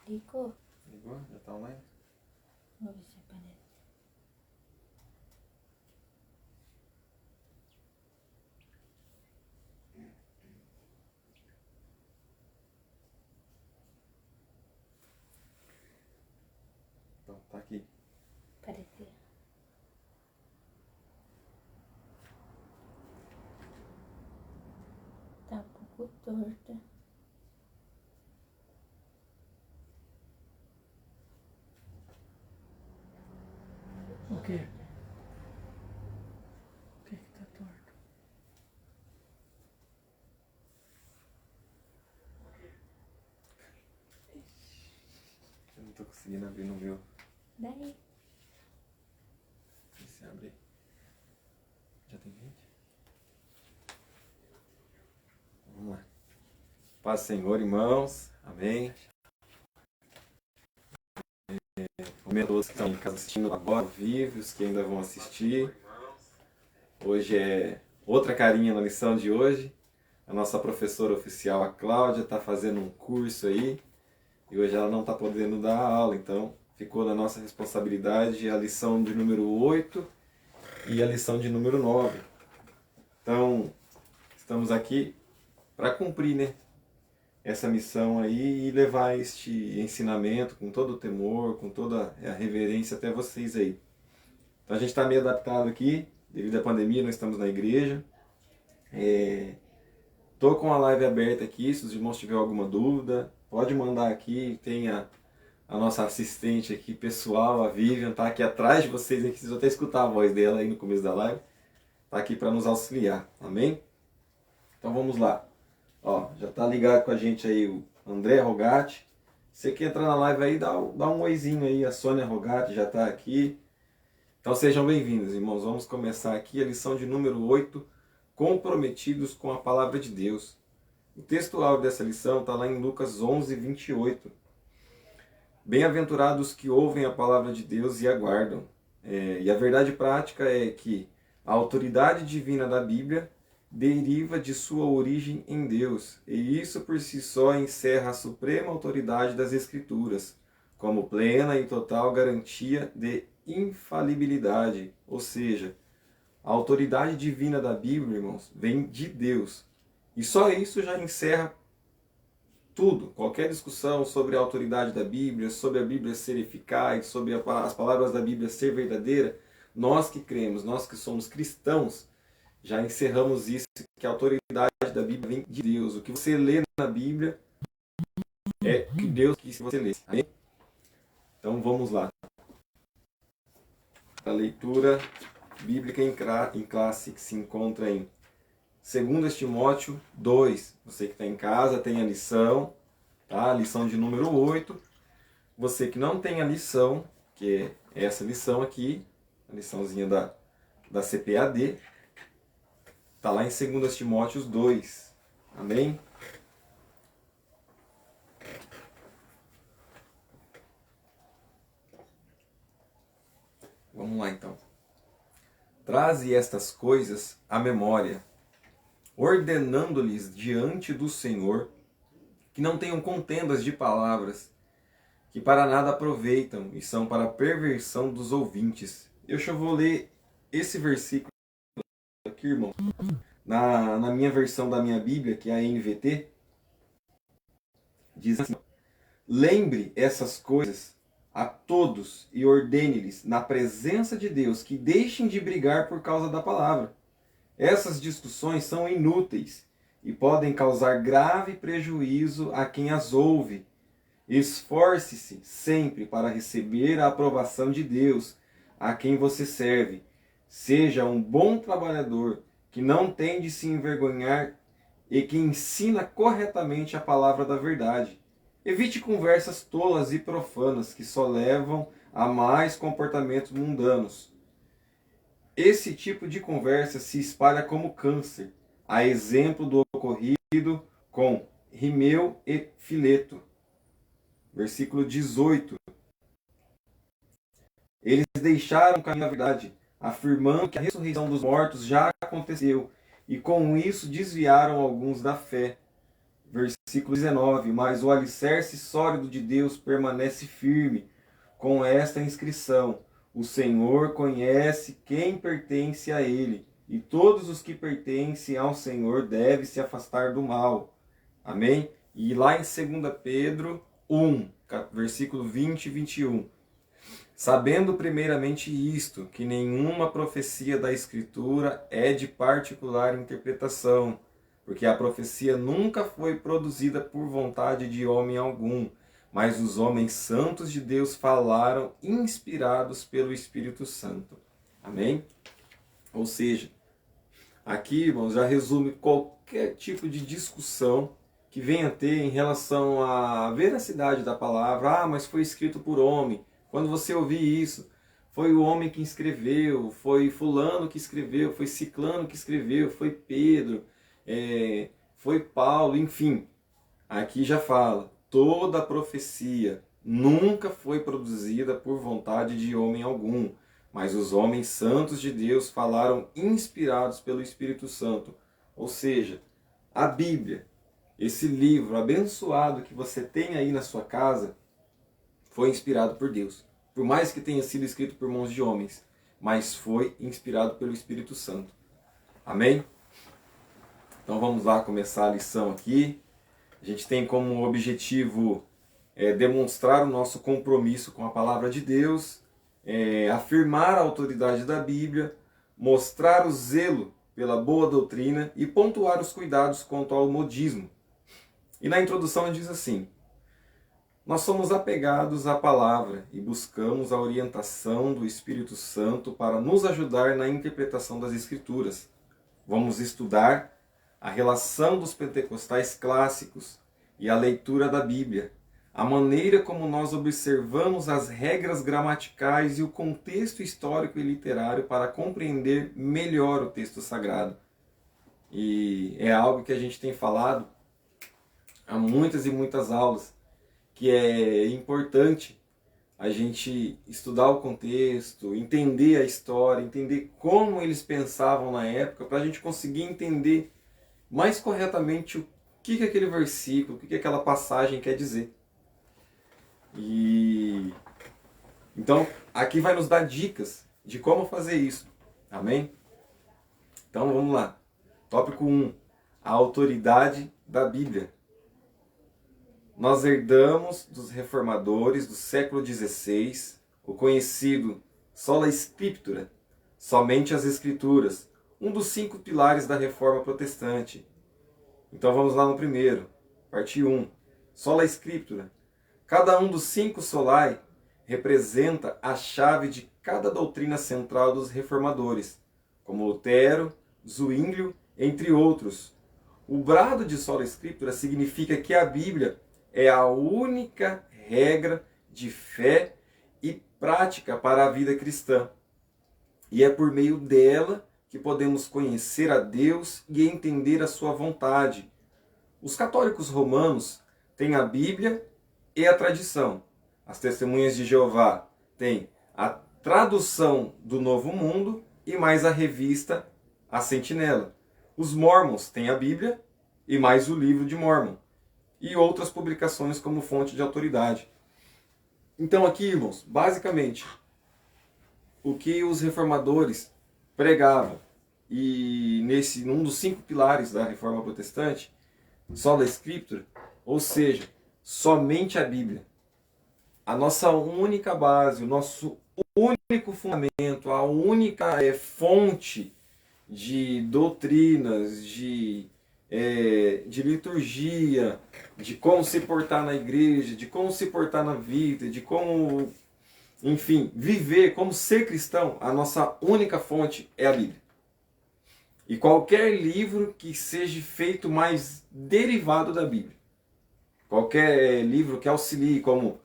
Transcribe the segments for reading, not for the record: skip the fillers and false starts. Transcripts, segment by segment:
Ligou? Ligou? Já tá online? Vamos ver se aparece. Então, tá aqui. Apareceu. Tá um pouco torta. O quê? O que tá torto? Eu não tô conseguindo abrir no meu. Daí. Vê se abre aí. Já tem gente? Vamos lá. Paz do Senhor, irmãos. Amém. Comendo todos que estão em casa assistindo agora, ao vivo, os que ainda vão assistir. Hoje é outra carinha na lição de hoje. A nossa professora oficial, a Cláudia, está fazendo um curso aí. E hoje ela não está podendo dar aula, então ficou na nossa responsabilidade a lição de número 8 e a lição de número 9. Então, estamos aqui para cumprir, né, essa missão aí e levar este ensinamento com todo o temor, com toda a reverência até vocês aí. Então a gente está meio adaptado aqui, devido à pandemia, nós estamos na igreja. Tô com a live aberta aqui, se os irmãos tiverem alguma dúvida, pode mandar aqui, tem a nossa assistente aqui pessoal, a Vivian, tá aqui atrás de vocês, aqui, vocês vão até escutar a voz dela aí no começo da live, tá aqui para nos auxiliar, amém? Então vamos lá. Ó, já tá ligado com a gente aí o André Rogatti. Você que entra na live aí, dá um oizinho aí, a Sônia Rogatti já tá aqui. Então sejam bem-vindos, irmãos. Vamos começar aqui a lição de número 8, comprometidos com a palavra de Deus. O texto áudio dessa lição está lá em Lucas 11, 28. Bem-aventurados que ouvem a palavra de Deus e aguardam. E a verdade prática é que a autoridade divina da Bíblia deriva de sua origem em Deus, e isso por si só encerra a suprema autoridade das Escrituras, como plena e total garantia de infalibilidade, ou seja, a autoridade divina da Bíblia, irmãos, vem de Deus. E só isso já encerra tudo, qualquer discussão sobre a autoridade da Bíblia, sobre a Bíblia ser eficaz, sobre as palavras da Bíblia ser verdadeira. Nós que cremos, nós que somos cristãos, já encerramos isso, que a autoridade da Bíblia vem de Deus. O que você lê na Bíblia é o que Deus quis que você lesse. Amém? Então vamos lá. A leitura bíblica em classe que se encontra em 2 Timóteo 2. Você que está em casa tem a lição, tá? A lição de número 8. Você que não tem a lição, que é essa lição aqui, a liçãozinha da CPAD, está lá em 2 Timóteo 2. Amém? Vamos lá então. Traze estas coisas à memória, ordenando-lhes diante do Senhor que não tenham contendas de palavras, que para nada aproveitam e são para a perversão dos ouvintes. Eu vou ler esse versículo aqui, irmão. Na minha versão da minha Bíblia, que é a NVT, diz assim: lembre essas coisas a todos e ordene-lhes, na presença de Deus, que deixem de brigar por causa da palavra. Essas discussões são inúteis e podem causar grave prejuízo a quem as ouve. Esforce-se sempre para receber a aprovação de Deus, a quem você serve. Seja um bom trabalhador, que não tem de se envergonhar e que ensina corretamente a palavra da verdade. Evite conversas tolas e profanas que só levam a mais comportamentos mundanos. Esse tipo de conversa se espalha como câncer, a exemplo do ocorrido com Rimeu e Fileto. Versículo 18. Eles deixaram o caminho da verdade, afirmando que a ressurreição dos mortos já aconteceu, e com isso desviaram alguns da fé. versículo 19, mas o alicerce sólido de Deus permanece firme, com esta inscrição: o Senhor conhece quem pertence a ele, e todos os que pertencem ao Senhor devem se afastar do mal. Amém? E lá em 2 Pedro 1, versículo 20 e 21. Sabendo primeiramente isto, que nenhuma profecia da Escritura é de particular interpretação, porque a profecia nunca foi produzida por vontade de homem algum, mas os homens santos de Deus falaram inspirados pelo Espírito Santo. Amém? Ou seja, aqui, irmãos, já resume qualquer tipo de discussão que venha a ter em relação à veracidade da palavra. Ah, mas foi escrito por homem. Quando você ouvir isso, foi o homem que escreveu, foi fulano que escreveu, foi ciclano que escreveu, foi Pedro, foi Paulo, enfim. Aqui já fala, toda profecia nunca foi produzida por vontade de homem algum, mas os homens santos de Deus falaram inspirados pelo Espírito Santo. Ou seja, a Bíblia, esse livro abençoado que você tem aí na sua casa, foi inspirado por Deus. Por mais que tenha sido escrito por mãos de homens, mas foi inspirado pelo Espírito Santo. Amém? Então vamos lá começar a lição aqui. A gente tem como objetivo demonstrar o nosso compromisso com a palavra de Deus, afirmar a autoridade da Bíblia, mostrar o zelo pela boa doutrina e pontuar os cuidados quanto ao modismo. E na introdução diz assim: nós somos apegados à palavra e buscamos a orientação do Espírito Santo para nos ajudar na interpretação das Escrituras. Vamos estudar a relação dos pentecostais clássicos e a leitura da Bíblia, a maneira como nós observamos as regras gramaticais e o contexto histórico e literário para compreender melhor o texto sagrado. E é algo que a gente tem falado há muitas e muitas aulas, que é importante a gente estudar o contexto, entender a história, entender como eles pensavam na época, para a gente conseguir entender mais corretamente o que aquele versículo, o que aquela passagem quer dizer. E então, aqui vai nos dar dicas de como fazer isso. Amém? Então, vamos lá. Tópico 1. A autoridade da Bíblia. Nós herdamos dos reformadores do século XVI o conhecido sola scriptura, somente as Escrituras, um dos 5 pilares da Reforma Protestante. Então vamos lá no primeiro, parte 1. Sola scriptura. Cada um dos 5 solai representa a chave de cada doutrina central dos reformadores, como Lutero, Zwinglio, entre outros. O brado de sola scriptura significa que a Bíblia é a única regra de fé e prática para a vida cristã. E é por meio dela que podemos conhecer a Deus e entender a sua vontade. Os católicos romanos têm a Bíblia e a tradição. As Testemunhas de Jeová têm a tradução do Novo Mundo e mais a revista A Sentinela. Os Mormons têm a Bíblia e mais o livro de Mormon e outras publicações como fonte de autoridade. Então aqui, irmãos, basicamente, o que os reformadores pregavam, e num dos 5 pilares da Reforma Protestante, sola scriptura, ou seja, somente a Bíblia. A nossa única base, o nosso único fundamento, a única fonte de doutrinas, de liturgia, de como se portar na igreja, de como se portar na vida, de como, enfim, viver, como ser cristão, a nossa única fonte é a Bíblia. E qualquer livro que seja feito mais derivado da Bíblia, qualquer livro que auxilie, como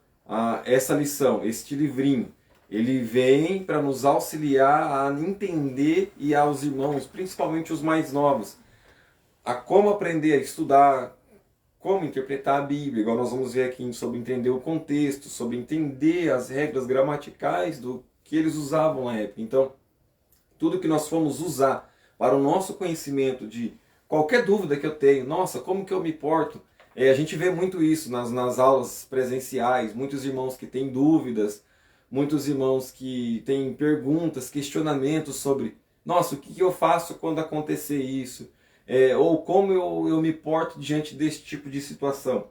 essa lição, este livrinho, ele vem para nos auxiliar a entender, e aos irmãos, principalmente os mais novos, a como aprender a estudar, como interpretar a Bíblia, igual nós vamos ver aqui sobre entender o contexto, sobre entender as regras gramaticais do que eles usavam na época. Então, tudo que nós formos usar para o nosso conhecimento de qualquer dúvida que eu tenho, nossa, como que eu me porto A gente vê muito isso nas aulas presenciais, muitos irmãos que têm dúvidas, muitos irmãos que têm perguntas, questionamentos sobre, nossa, o que eu faço quando acontecer isso? Ou como eu me porto diante desse tipo de situação?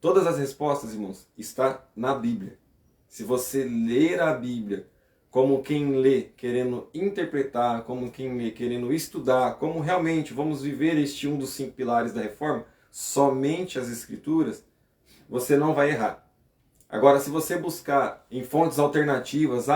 Todas as respostas, irmãos, está na Bíblia. Se você ler a Bíblia como quem lê querendo interpretar, como quem lê querendo estudar, como realmente vamos viver este um dos 5 pilares da reforma, somente as Escrituras, você não vai errar. Agora, se você buscar em fontes alternativas,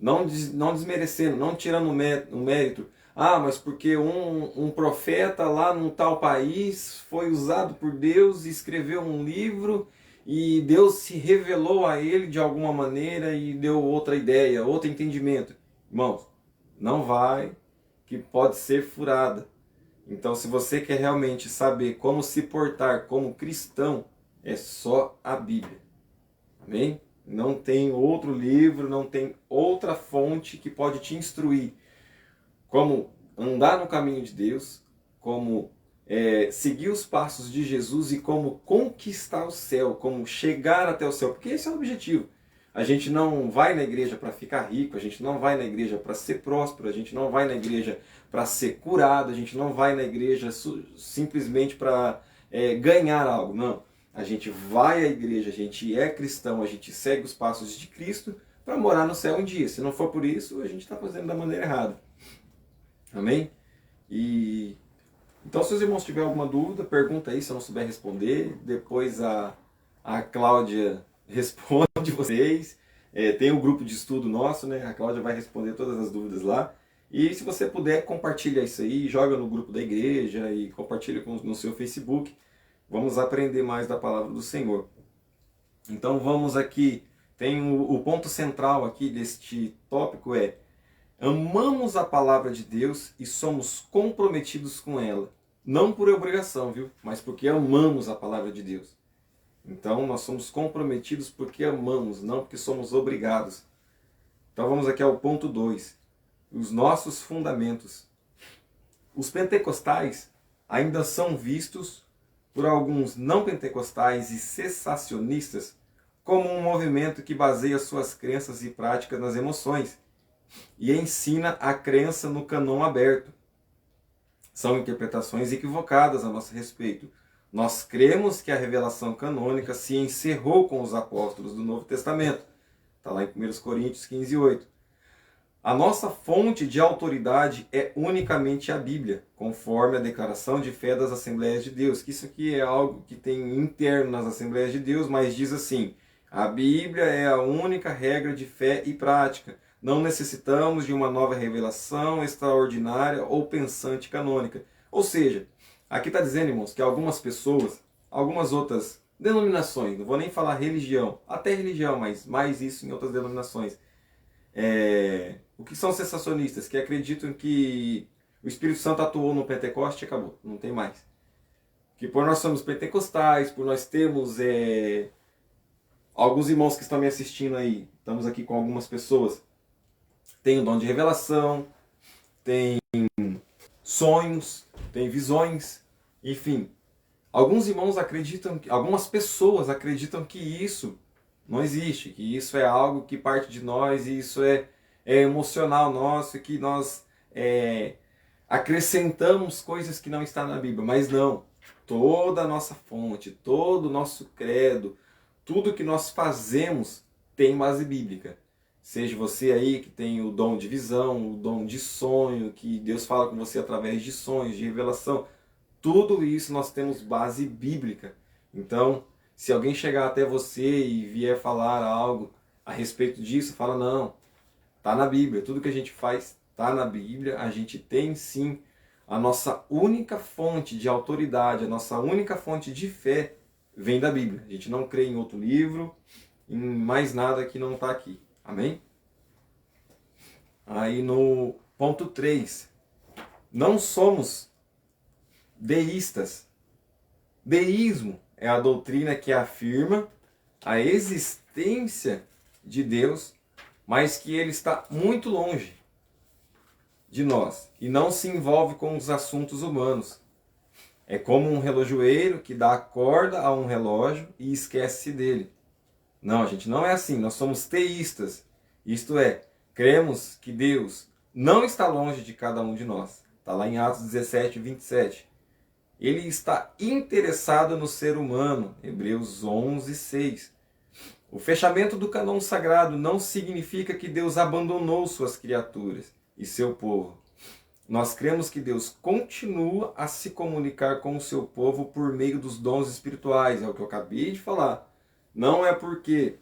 não desmerecendo, não tirando o mérito, mas porque um profeta lá num tal país foi usado por Deus e escreveu um livro e Deus se revelou a ele de alguma maneira e deu outra ideia, outro entendimento. Irmãos, não vai, que pode ser furada. Então, se você quer realmente saber como se portar como cristão, é só a Bíblia. Amém? Não tem outro livro, não tem outra fonte que pode te instruir como andar no caminho de Deus, como seguir os passos de Jesus e como conquistar o céu, como chegar até o céu, porque esse é o objetivo. A gente não vai na igreja para ficar rico, a gente não vai na igreja para ser próspero, a gente não vai na igreja para ser curado, a gente não vai na igreja simplesmente para ganhar algo, não. A gente vai à igreja, a gente é cristão, a gente segue os passos de Cristo para morar no céu um dia. Se não for por isso, a gente está fazendo da maneira errada. Amém? Então, se os irmãos tiverem alguma dúvida, pergunta aí, se eu não souber responder. Depois a Cláudia responde vocês. Tem um grupo de estudo nosso, né? A Cláudia vai responder todas as dúvidas lá. E se você puder, compartilha isso aí, joga no grupo da igreja e compartilha no seu Facebook. Vamos aprender mais da palavra do Senhor. Então vamos aqui, tem o ponto central aqui deste tópico amamos a palavra de Deus e somos comprometidos com ela. Não por obrigação, viu? Mas porque amamos a palavra de Deus. Então nós somos comprometidos porque amamos, não porque somos obrigados. Então vamos aqui ao ponto 2. Os nossos fundamentos. Os pentecostais ainda são vistos por alguns não pentecostais e cessacionistas como um movimento que baseia suas crenças e práticas nas emoções e ensina a crença no cânon aberto. São interpretações equivocadas a nosso respeito. Nós cremos que a revelação canônica se encerrou com os apóstolos do Novo Testamento. Está lá em 1 Coríntios 15:8. A nossa fonte de autoridade é unicamente a Bíblia, conforme a declaração de fé das Assembleias de Deus. Que isso aqui é algo que tem interno nas Assembleias de Deus, mas diz assim: a Bíblia é a única regra de fé e prática. Não necessitamos de uma nova revelação extraordinária ou pensante canônica. Ou seja, aqui está dizendo, irmãos, que algumas pessoas, algumas outras denominações, não vou nem falar religião, até religião, mas mais isso em outras denominações. O que são sensacionistas? Que acreditam que o Espírito Santo atuou no Pentecoste e acabou, não tem mais. Que por nós somos pentecostais, por nós termos alguns irmãos que estão me assistindo aí, estamos aqui com algumas pessoas, tem o dom de revelação, tem sonhos, tem visões, enfim. Alguns irmãos acreditam, algumas pessoas acreditam que isso não existe, que isso é algo que parte de nós e isso é emocional nosso, que nós acrescentamos coisas que não estão na Bíblia. Mas não, toda a nossa fonte, todo o nosso credo, tudo que nós fazemos tem base bíblica. Seja você aí que tem o dom de visão, o dom de sonho, que Deus fala com você através de sonhos, de revelação, tudo isso nós temos base bíblica. Então, se alguém chegar até você e vier falar algo a respeito disso, fala: não, está na Bíblia, tudo que a gente faz está na Bíblia, a gente tem sim a nossa única fonte de autoridade, a nossa única fonte de fé vem da Bíblia. A gente não crê em outro livro, em mais nada que não está aqui. Amém? Aí no ponto 3, não somos deístas. Deísmo é a doutrina que afirma a existência de Deus, mas que ele está muito longe de nós e não se envolve com os assuntos humanos. É como um relojoeiro que dá a corda a um relógio e esquece dele. Não, a gente não é assim. Nós somos teístas. Isto é, cremos que Deus não está longe de cada um de nós. Está lá em Atos 17, 27. Ele está interessado no ser humano. Hebreus 11, 6. O fechamento do cânon sagrado não significa que Deus abandonou suas criaturas e seu povo. Nós cremos que Deus continua a se comunicar com o seu povo por meio dos dons espirituais. É o que eu acabei de falar. Não é porque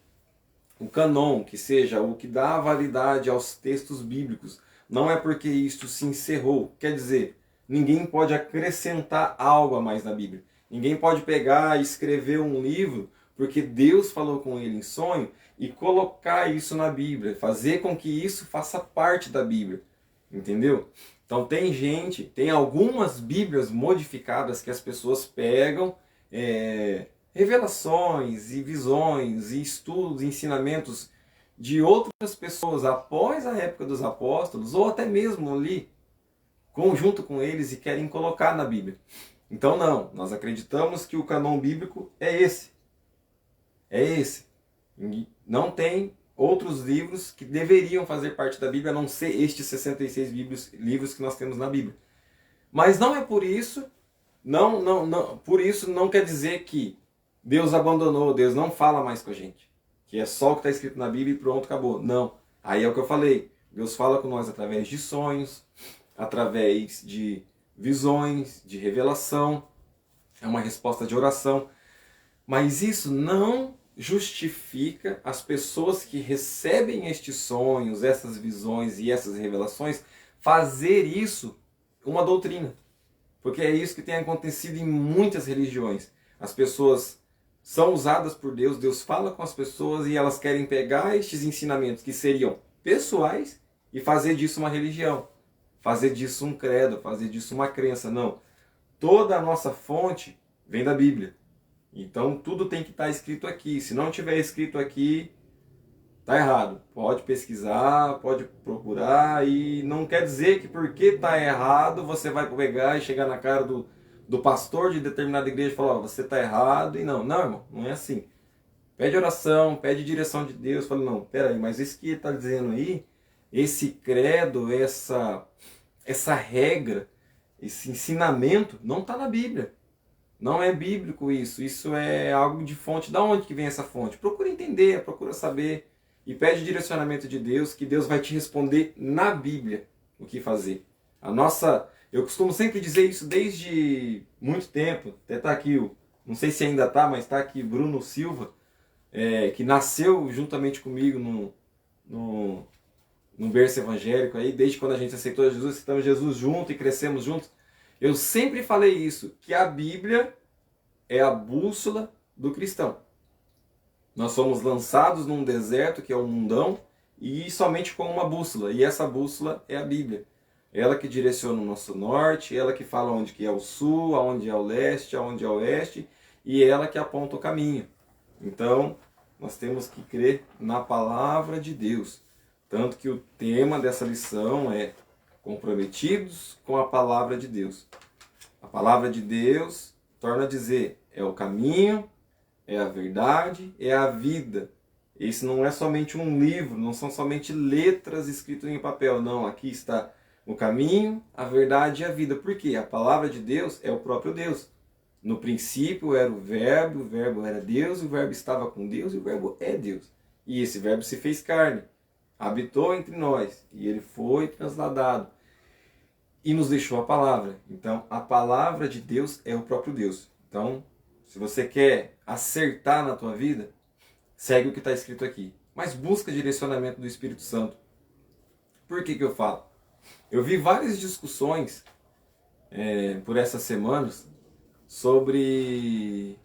o cânon, que seja o que dá validade aos textos bíblicos, não é porque isto se encerrou. Quer dizer, ninguém pode acrescentar algo a mais na Bíblia. Ninguém pode pegar e escrever um livro porque Deus falou com ele em sonho e colocar isso na Bíblia, fazer com que isso faça parte da Bíblia. Entendeu? Então tem algumas Bíblias modificadas que as pessoas pegam revelações e visões e estudos, ensinamentos de outras pessoas após a época dos apóstolos, ou até mesmo ali, junto com eles, e querem colocar na Bíblia. Então não, nós acreditamos que o cânon bíblico é esse. É esse. Não tem outros livros que deveriam fazer parte da Bíblia, a não ser estes 66 livros que nós temos na Bíblia. Mas não é por isso, por isso não quer dizer que Deus abandonou, Deus não fala mais com a gente. Que é só o que está escrito na Bíblia e pronto, acabou. Não. Aí é o que eu falei. Deus fala com nós através de sonhos, através de visões, de revelação. É uma resposta de oração. Mas isso não justifica as pessoas que recebem estes sonhos, essas visões e essas revelações, fazer isso uma doutrina. Porque é isso que tem acontecido em muitas religiões. As pessoas são usadas por Deus, Deus fala com as pessoas e elas querem pegar estes ensinamentos que seriam pessoais e fazer disso uma religião, fazer disso um credo, fazer disso uma crença. Não. Toda a nossa fonte vem da Bíblia. Então tudo tem que estar escrito aqui. Se não tiver escrito aqui, está errado. Pode pesquisar, pode procurar, e não quer dizer que porque está errado você vai pegar e chegar na cara do pastor de determinada igreja e falar, você está errado, e não, irmão, não é assim. Pede oração, pede direção de Deus, fala, não, peraí, mas isso que ele está dizendo aí, esse credo, essa regra, esse ensinamento, não está na Bíblia. Não é bíblico isso, isso é algo de fonte. Da onde que vem essa fonte? Procura entender, procura saber, e pede direcionamento de Deus, que Deus vai te responder na Bíblia o que fazer. Eu costumo sempre dizer isso desde muito tempo, até está aqui, não sei se ainda está, mas está aqui Bruno Silva, que nasceu juntamente comigo no berço evangélico, aí, desde quando a gente aceitou Jesus, estamos Jesus junto e crescemos juntos. Eu sempre falei isso, que a Bíblia é a bússola do cristão. Nós somos lançados num deserto, que é o mundão, e somente com uma bússola, e essa bússola é a Bíblia. Ela que direciona o nosso norte, ela que fala onde que é o sul, aonde é o leste, aonde é o oeste, e ela que aponta o caminho. Então, nós temos que crer na palavra de Deus. Tanto que o tema dessa lição é comprometidos com a palavra de Deus. A palavra de Deus, torna a dizer, é o caminho, é a verdade, é a vida. Esse não é somente um livro, não são somente letras escritas em papel. Não, aqui está o caminho, a verdade e a vida. Por quê? A palavra de Deus é o próprio Deus. No princípio era o verbo era Deus, o verbo estava com Deus e o verbo é Deus. E esse verbo se fez carne, habitou entre nós, e ele foi transladado e nos deixou a palavra. Então, a palavra de Deus é o próprio Deus. Então, se você quer acertar na tua vida, segue o que está escrito aqui. Mas busca direcionamento do Espírito Santo. Por que eu falo? Eu vi várias discussões por essas semanas sobre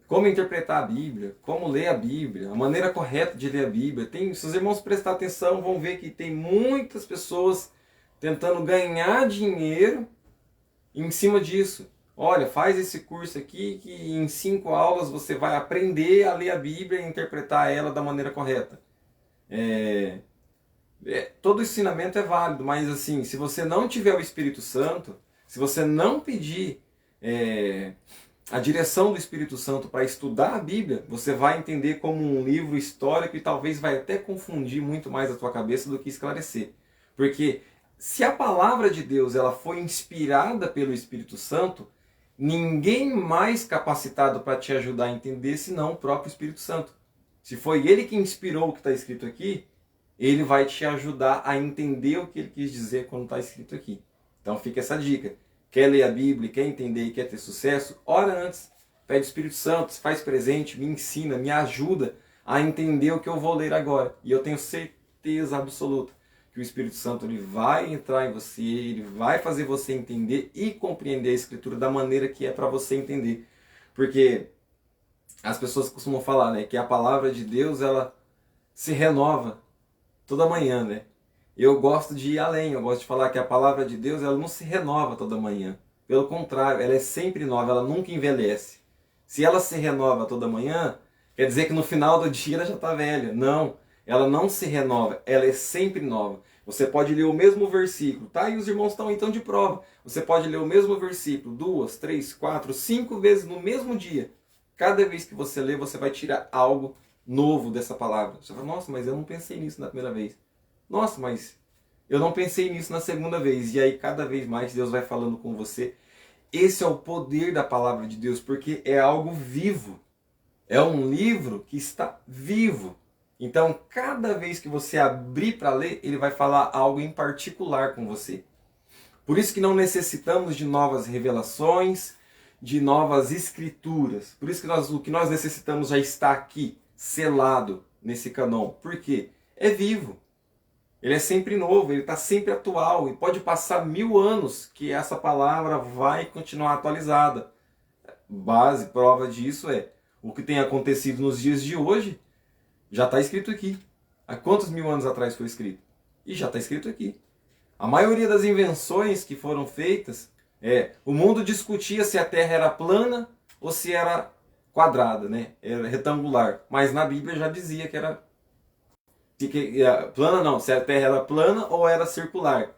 como interpretar a Bíblia, como ler a Bíblia, a maneira correta de ler a Bíblia. Se os irmãos prestar atenção, vão ver que tem muitas pessoas tentando ganhar dinheiro em cima disso. Olha, faz esse curso aqui que em 5 aulas você vai aprender a ler a Bíblia e interpretar ela da maneira correta. Todo ensinamento é válido, mas assim, se você não tiver o Espírito Santo, se você não pedir a direção do Espírito Santo para estudar a Bíblia, você vai entender como um livro histórico e talvez vai até confundir muito mais a tua cabeça do que esclarecer. Porque se a palavra de Deus ela foi inspirada pelo Espírito Santo, ninguém mais capacitado para te ajudar a entender senão o próprio Espírito Santo. Se foi ele que inspirou o que está escrito aqui, ele vai te ajudar a entender o que ele quis dizer quando está escrito aqui. Então fica essa dica. Quer ler a Bíblia, quer entender e quer ter sucesso? Ora antes. Pede o Espírito Santo, se faz presente, me ensina, me ajuda a entender o que eu vou ler agora. E eu tenho certeza absoluta que o Espírito Santo ele vai entrar em você, ele vai fazer você entender e compreender a Escritura da maneira que é para você entender. Porque as pessoas costumam falar, né, que a palavra de Deus ela se renova toda manhã, né? Eu gosto de ir além, eu gosto de falar que a palavra de Deus ela não se renova toda manhã. Pelo contrário, ela é sempre nova, ela nunca envelhece. Se ela se renova toda manhã, quer dizer que no final do dia ela já está velha. Não, ela não se renova, ela é sempre nova. Você pode ler o mesmo versículo, tá? E os irmãos estão então de prova. Você pode ler o mesmo versículo 2, 3, 4, 5 vezes no mesmo dia. Cada vez que você lê, você vai tirar algo novo dessa palavra. Você fala, nossa, mas eu não pensei nisso na primeira vez. Nossa, mas eu não pensei nisso na segunda vez. E aí cada vez mais Deus vai falando com você. Esse é o poder da palavra de Deus, porque é algo vivo. É um livro que está vivo. Então, cada vez que você abrir para ler, ele vai falar algo em particular com você. Por isso que não necessitamos de novas revelações, de novas escrituras. Por isso que o que nós necessitamos já está aqui, selado nesse cânon. Por quê? É vivo. Ele é sempre novo, ele está sempre atual. E pode passar 1000 anos que essa palavra vai continuar atualizada. Base, prova disso é o que tem acontecido nos dias de hoje. Já está escrito aqui. Há quantos 1000 anos atrás foi escrito? E já está escrito aqui. A maioria das invenções que foram feitas, o mundo discutia se a Terra era plana ou se era quadrada, né? Era retangular. Mas na Bíblia já dizia que era plana não, se a Terra era plana ou era circular.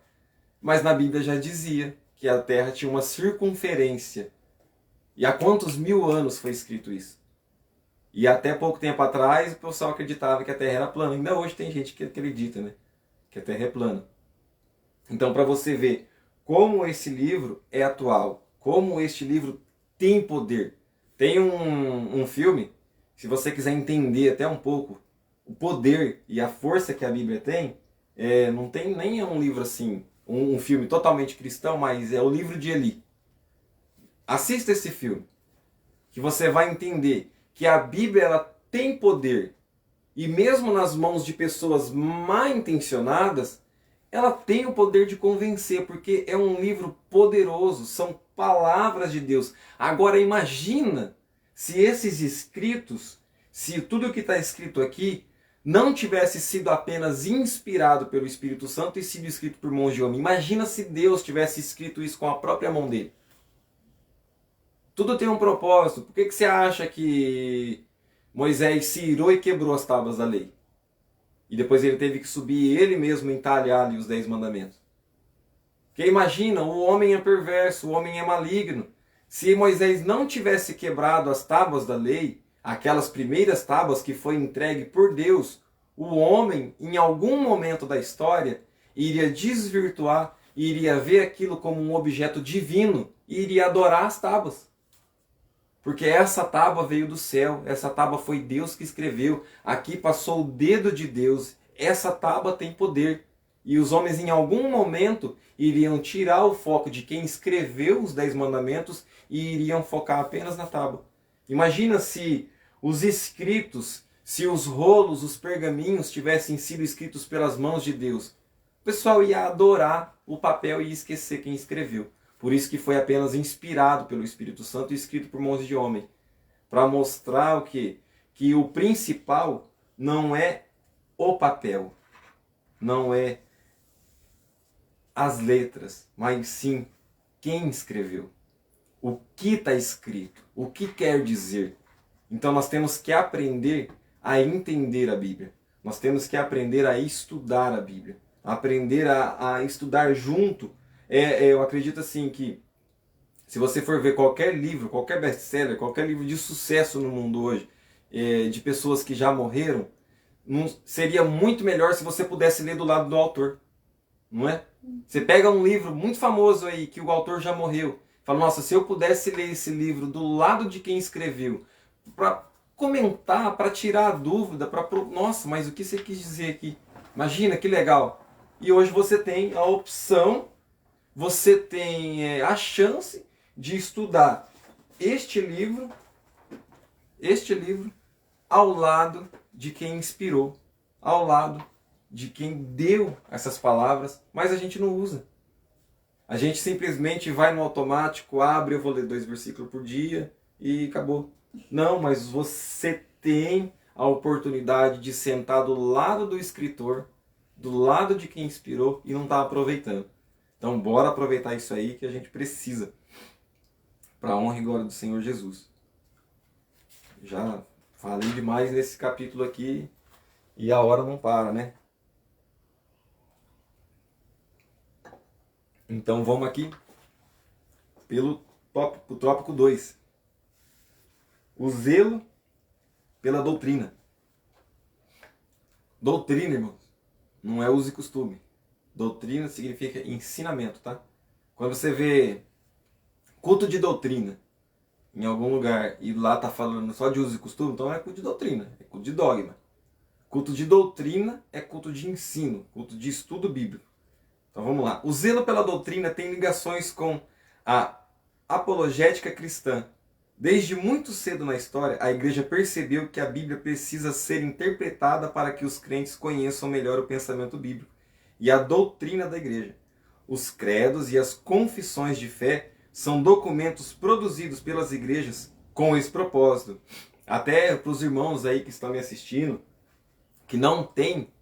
Mas na Bíblia já dizia que a Terra tinha uma circunferência. E há quantos 1000 anos foi escrito isso? E até pouco tempo atrás o pessoal acreditava que a Terra era plana. Ainda hoje tem gente que acredita, né? Que a Terra é plana. Então, para você ver como esse livro é atual, como este livro tem poder. Tem um filme, se você quiser entender até um pouco o poder e a força que a Bíblia tem, não tem nem um livro assim, um filme totalmente cristão, mas é o livro de Eli. Assista esse filme, que você vai entender que a Bíblia ela tem poder, e mesmo nas mãos de pessoas mal intencionadas, ela tem o poder de convencer, porque é um livro poderoso, são palavras de Deus. Agora imagina se esses escritos, se tudo o que está escrito aqui não tivesse sido apenas inspirado pelo Espírito Santo e sido escrito por mãos de homem. Imagina se Deus tivesse escrito isso com a própria mão dele. Tudo tem um propósito. Por que você acha que Moisés se irou e quebrou as tábuas da lei? E depois ele teve que subir ele mesmo entalhar ali os 10 mandamentos. Porque imagina, o homem é perverso, o homem é maligno. Se Moisés não tivesse quebrado as tábuas da lei, aquelas primeiras tábuas que foi entregue por Deus, o homem, em algum momento da história, iria desvirtuar, iria ver aquilo como um objeto divino e iria adorar as tábuas. Porque essa tábua veio do céu, essa tábua foi Deus que escreveu, aqui passou o dedo de Deus, essa tábua tem poder. E os homens em algum momento iriam tirar o foco de quem escreveu os 10 mandamentos e iriam focar apenas na tábua. Imagina se os escritos, se os rolos, os pergaminhos tivessem sido escritos pelas mãos de Deus. O pessoal ia adorar o papel e ia esquecer quem escreveu. Por isso que foi apenas inspirado pelo Espírito Santo e escrito por mãos de homem. Para mostrar o quê? Que o principal não é o papel, não é as letras, mas sim quem escreveu. O que está escrito, o que quer dizer. Então nós temos que aprender a entender a Bíblia. Nós temos que aprender a estudar a Bíblia. Aprender a estudar junto. Eu acredito assim que Se você for ver qualquer livro, qualquer best-seller, qualquer livro de sucesso no mundo hoje, de pessoas que já morreram, seria muito melhor se você pudesse ler do lado do autor, não é? Você pega um livro muito famoso aí, que o autor já morreu, fala, nossa, se eu pudesse ler esse livro do lado de quem escreveu, para comentar, para tirar a dúvida, nossa, mas o que você quis dizer aqui? Imagina, que legal. E hoje você tem a opção, você tem a chance de estudar este livro ao lado de quem inspirou, ao lado de quem deu essas palavras, mas a gente não usa. A gente simplesmente vai no automático, abre, eu vou ler 2 versículos por dia e acabou. Não, mas você tem a oportunidade de sentar do lado do escritor, do lado de quem inspirou e não está aproveitando. Então bora aproveitar isso aí que a gente precisa, para a honra e glória do Senhor Jesus. Já falei demais nesse capítulo aqui e a hora não para, né? Então vamos aqui pelo tópico 2. O zelo pela doutrina. Doutrina, irmãos, não é uso e costume. Doutrina significa ensinamento, tá? Quando você vê culto de doutrina em algum lugar e lá tá falando só de uso e costume, então não é culto de doutrina, é culto de dogma. Culto de doutrina é culto de ensino, culto de estudo bíblico. Então vamos lá. O zelo pela doutrina tem ligações com a apologética cristã. Desde muito cedo na história, a igreja percebeu que a Bíblia precisa ser interpretada para que os crentes conheçam melhor o pensamento bíblico e a doutrina da igreja. Os credos e as confissões de fé são documentos produzidos pelas igrejas com esse propósito. Até para os irmãos aí que estão me assistindo, que não tem,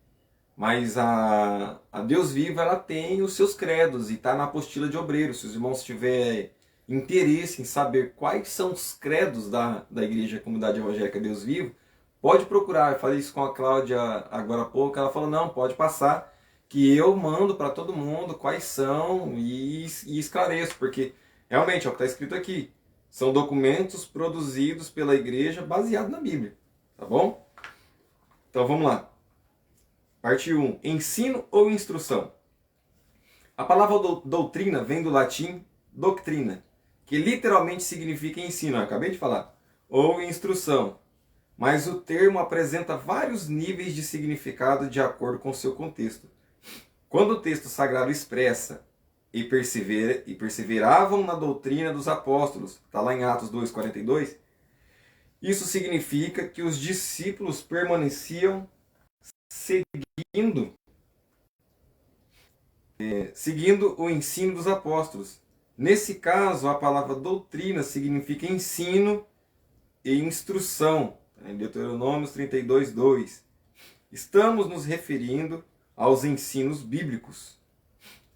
mas a Deus Vivo, ela tem os seus credos e está na apostila de obreiros. Se os irmãos tiverem interesse em saber quais são os credos da Igreja Comunidade Evangélica Deus Vivo, pode procurar. Eu falei isso com a Cláudia agora há pouco, ela falou, não, pode passar, que eu mando para todo mundo quais são e esclareço, porque realmente é o que está escrito aqui. São documentos produzidos pela igreja baseados na Bíblia, tá bom? Então vamos lá. Parte 1. Ensino ou instrução? A palavra doutrina vem do latim doctrina, que literalmente significa ensino, eu acabei de falar, ou instrução. Mas o termo apresenta vários níveis de significado de acordo com seu contexto. Quando o texto sagrado expressa e perseveravam na doutrina dos apóstolos, está lá em Atos 2,42, isso significa que os discípulos permaneciam seguindo o ensino dos apóstolos. Nesse caso, a palavra doutrina significa ensino e instrução, em Deuteronômio 32:2. Estamos nos referindo aos ensinos bíblicos.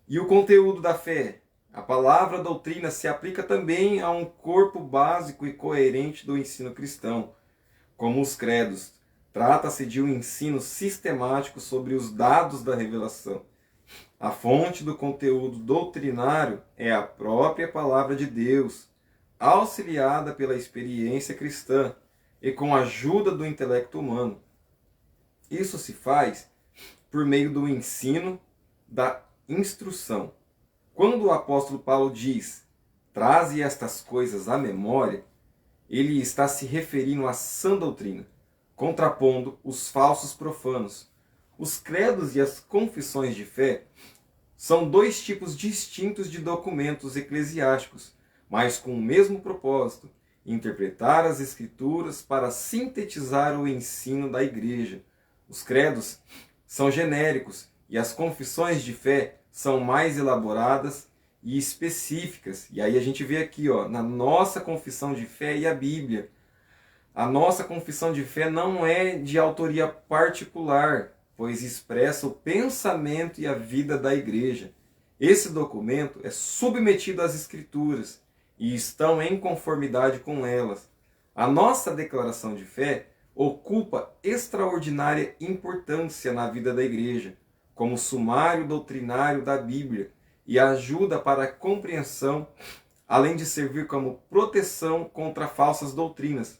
E o conteúdo da fé? A palavra doutrina se aplica também a um corpo básico e coerente do ensino cristão, como os credos. Trata-se de um ensino sistemático sobre os dados da revelação. A fonte do conteúdo doutrinário é a própria palavra de Deus, auxiliada pela experiência cristã e com a ajuda do intelecto humano. Isso se faz por meio do ensino da instrução. Quando o apóstolo Paulo diz, traze estas coisas à memória, ele está se referindo à sã doutrina, contrapondo os falsos profanos. Os credos e as confissões de fé são dois tipos distintos de documentos eclesiásticos, mas com o mesmo propósito, interpretar as escrituras para sintetizar o ensino da igreja. Os credos são genéricos e as confissões de fé são mais elaboradas e específicas. E aí a gente vê aqui, na nossa confissão de fé e a Bíblia. A nossa confissão de fé não é de autoria particular, pois expressa o pensamento e a vida da igreja. Esse documento é submetido às Escrituras e estão em conformidade com elas. A nossa declaração de fé ocupa extraordinária importância na vida da igreja, como sumário doutrinário da Bíblia, e ajuda para a compreensão além de servir como proteção contra falsas doutrinas.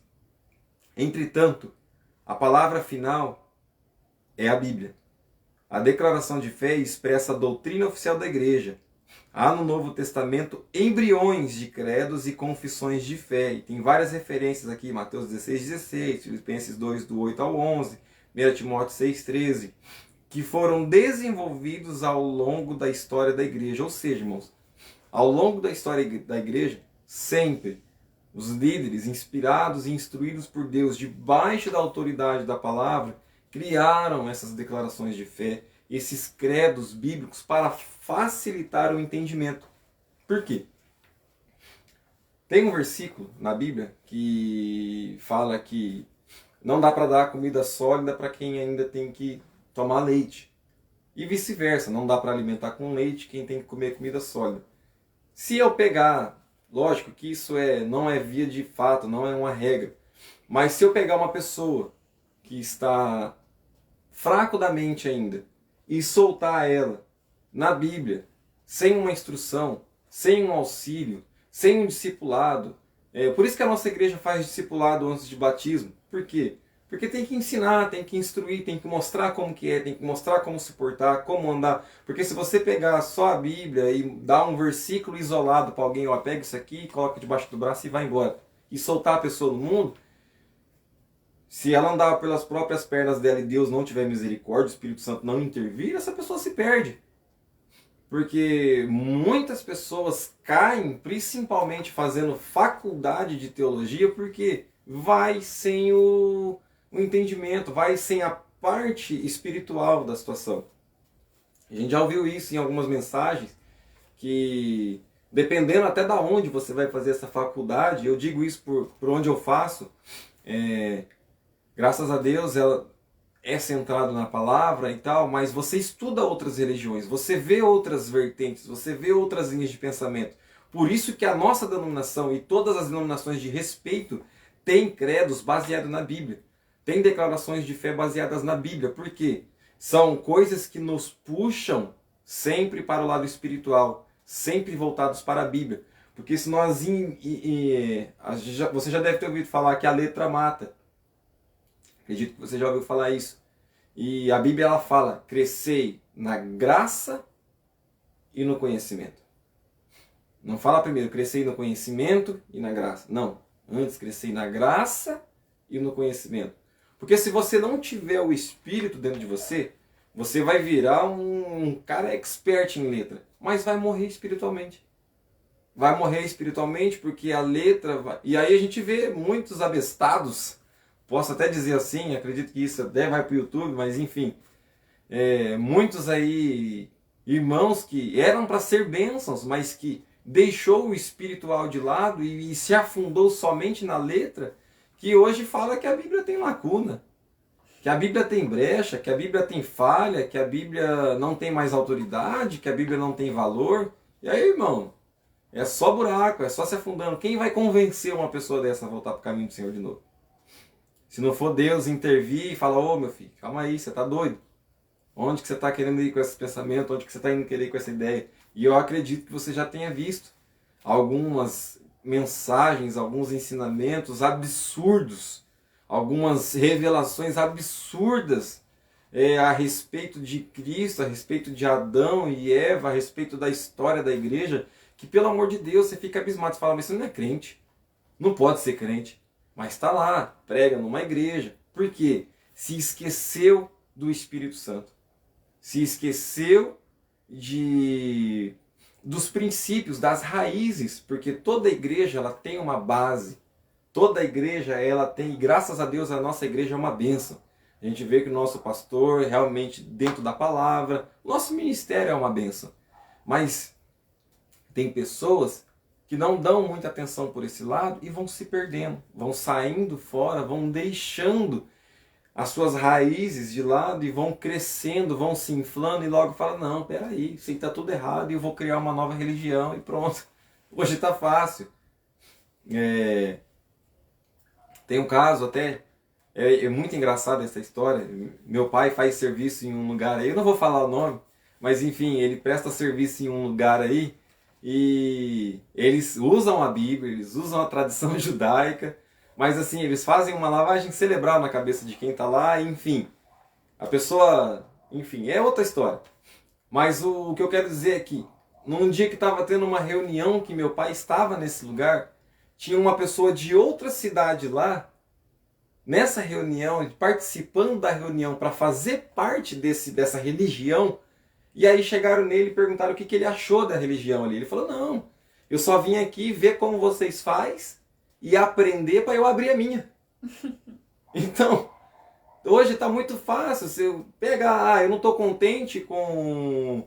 Entretanto, a palavra final é a Bíblia. A declaração de fé expressa a doutrina oficial da igreja. Há no Novo Testamento embriões de credos e confissões de fé. E tem várias referências aqui, Mateus 16:16, Filipenses 2, do 8 ao 11, 1 Timóteo 6:13, que foram desenvolvidos ao longo da história da igreja. Ou seja, irmãos, ao longo da história da igreja, sempre os líderes, inspirados e instruídos por Deus, debaixo da autoridade da palavra, criaram essas declarações de fé, esses credos bíblicos para facilitar o entendimento. Por quê? Tem um versículo na Bíblia que fala que não dá para dar comida sólida para quem ainda tem que tomar leite. E vice-versa, não dá para alimentar com leite quem tem que comer comida sólida. Se eu pegar, lógico que isso não é via de fato, não é uma regra, mas se eu pegar uma pessoa que está fraco da mente ainda e soltar ela na Bíblia, sem uma instrução, sem um auxílio, sem um discipulado, por isso que a nossa igreja faz discipulado antes de batismo. Por quê? Porque tem que ensinar, tem que instruir, tem que mostrar como que é, tem que mostrar como se portar, como andar. Porque se você pegar só a Bíblia e dar um versículo isolado para alguém, ó, pega isso aqui, coloca debaixo do braço e vai embora, e soltar a pessoa no mundo, se ela andar pelas próprias pernas dela e Deus não tiver misericórdia, o Espírito Santo não intervir, essa pessoa se perde. Porque muitas pessoas caem, principalmente fazendo faculdade de teologia, porque vai sem o entendimento, vai sem a parte espiritual da situação. A gente já ouviu isso em algumas mensagens, que dependendo até da onde você vai fazer essa faculdade, eu digo isso por onde eu faço, graças a Deus ela é centrado na palavra e tal, mas você estuda outras religiões, você vê outras vertentes, você vê outras linhas de pensamento. Por isso que a nossa denominação e todas as denominações de respeito têm credos baseados na Bíblia. Tem declarações de fé baseadas na Bíblia. Por quê? São coisas que nos puxam sempre para o lado espiritual, sempre voltados para a Bíblia. Porque se nós... Você já deve ter ouvido falar que a letra mata. Acredito que você já ouviu falar isso. E a Bíblia ela fala, crescei na graça e no conhecimento. Não fala primeiro, crescei no conhecimento e na graça. Não, antes crescei na graça e no conhecimento. Porque se você não tiver o Espírito dentro de você, você vai virar um cara expert em letra, mas vai morrer espiritualmente. Vai morrer espiritualmente porque a letra... E aí a gente vê muitos abestados, posso até dizer assim, acredito que isso até vai para o YouTube, mas enfim, muitos aí irmãos que eram para ser bênçãos, mas que deixou o espiritual de lado e se afundou somente na letra, que hoje fala que a Bíblia tem lacuna, que a Bíblia tem brecha, que a Bíblia tem falha, que a Bíblia não tem mais autoridade, que a Bíblia não tem valor. E aí, irmão, é só buraco, é só se afundando. Quem vai convencer uma pessoa dessa a voltar para o caminho do Senhor de novo? Se não for Deus intervir e falar, ô meu filho, calma aí, você está doido? Onde que você está querendo ir com esse pensamento? Onde que você está indo querer ir com essa ideia? E eu acredito que você já tenha visto algumas mensagens, alguns ensinamentos absurdos, algumas revelações absurdas a respeito de Cristo, a respeito de Adão e Eva, a respeito da história da igreja, que pelo amor de Deus você fica abismado, você fala, mas você não é crente, não pode ser crente. Mas está lá, prega numa igreja. Por quê? Se esqueceu do Espírito Santo. Se esqueceu dos princípios, das raízes. Porque toda igreja ela tem uma base. Toda igreja ela tem, e graças a Deus a nossa igreja é uma bênção. A gente vê que o nosso pastor realmente dentro da palavra. O nosso ministério é uma bênção. Mas tem pessoas que não dão muita atenção por esse lado e vão se perdendo, vão saindo fora, vão deixando as suas raízes de lado e vão crescendo, vão se inflando e logo falam, não, peraí, isso aí está tudo errado e eu vou criar uma nova religião e pronto. Hoje está fácil. Tem um caso até, é muito engraçado essa história, meu pai faz serviço em um lugar aí, eu não vou falar o nome, mas enfim, ele presta serviço em um lugar aí, e eles usam a Bíblia, eles usam a tradição judaica, mas assim, eles fazem uma lavagem cerebral na cabeça de quem está lá, enfim. A pessoa, enfim, é outra história. Mas o que eu quero dizer é que, num dia que estava tendo uma reunião, que meu pai estava nesse lugar, tinha uma pessoa de outra cidade lá, nessa reunião, participando da reunião para fazer parte dessa religião, e aí chegaram nele e perguntaram o que ele achou da religião ali. Ele falou, não, eu só vim aqui ver como vocês faz e aprender para eu abrir a minha. Então, hoje está muito fácil, você pega, eu não estou contente com...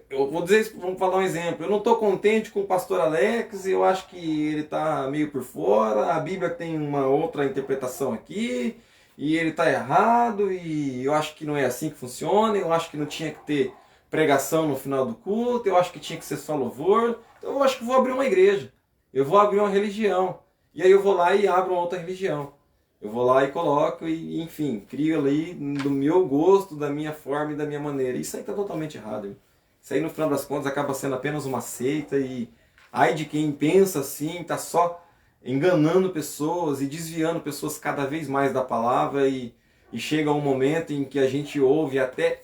Eu vou dizer, vamos falar um exemplo. Eu não estou contente com o pastor Alex, eu acho que ele está meio por fora, a Bíblia tem uma outra interpretação aqui, e ele está errado, e eu acho que não é assim que funciona, eu acho que não tinha que ter pregação no final do culto, eu acho que tinha que ser só louvor, então eu acho que vou abrir uma igreja, eu vou abrir uma religião, e aí eu vou lá e abro uma outra religião. Eu vou lá e coloco, e enfim, crio ali do meu gosto, da minha forma e da minha maneira. Isso aí está totalmente errado. Isso aí, no final das contas, acaba sendo apenas uma seita e ai de quem pensa assim, está só enganando pessoas e desviando pessoas cada vez mais da palavra e chega um momento em que a gente ouve até